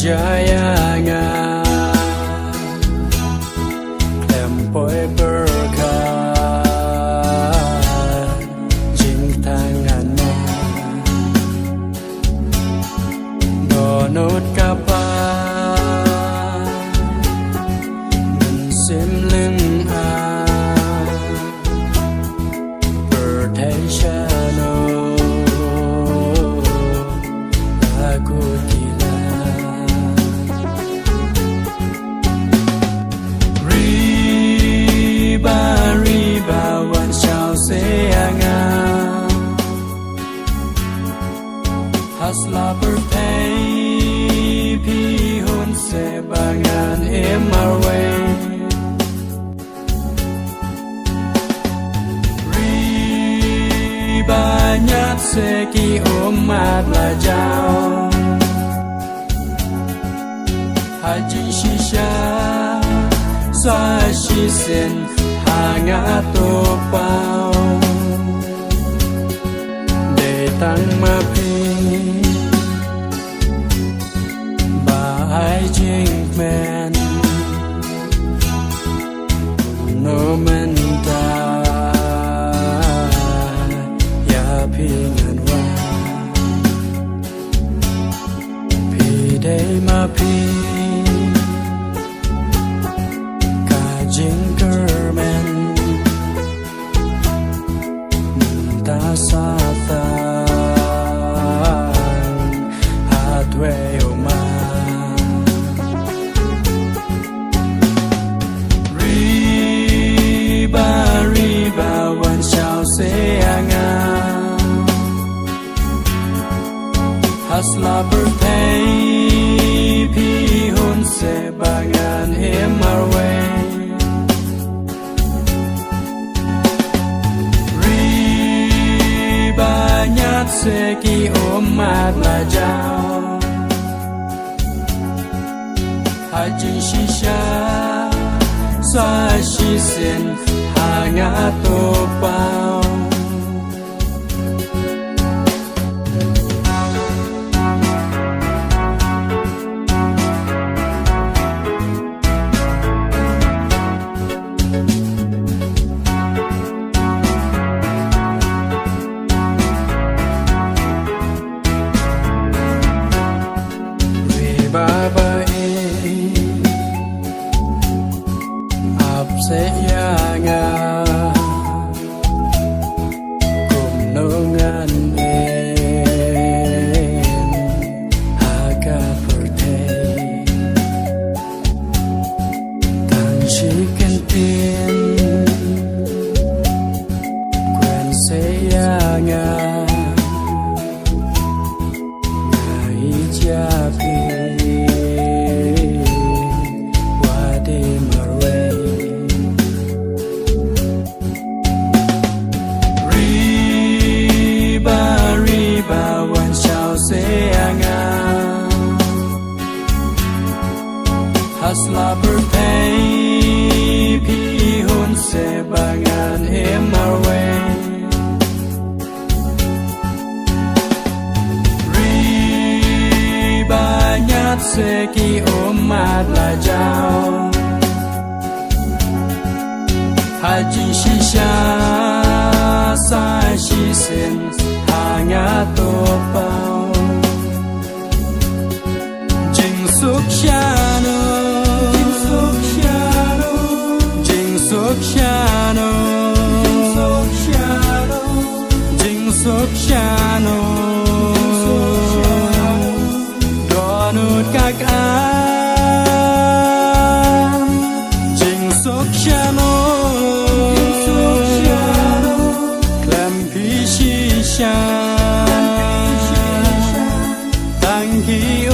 jaya nga klem poi berkat jing tangan mo donut kapan sim lưng Hasla berpay pihun sebangan emarwe Ribanyat segi umat lajau Haji shisha Swashi sen hangat topau Detang mapi Bahai jing men No menta Ya pingan wa Pi day ma pi Ka jing kermen Ta sa ta Hatwe oma Hasla berpay pihun sebangan emarwe Ribanyat segi umat lajau Haji shisha Swashi sen hangat topau Seyanga kumnongan aga pertei tanjikan tin kuen seyanga ngai japi Hasla berpay pihun sebangan emarwe Ribanyat segi umat lajau Haji shisha Swashi sen hangat topau Jing sukshano Jing sukshano Donut kakan Jing sukshano Klem pishisha Tangki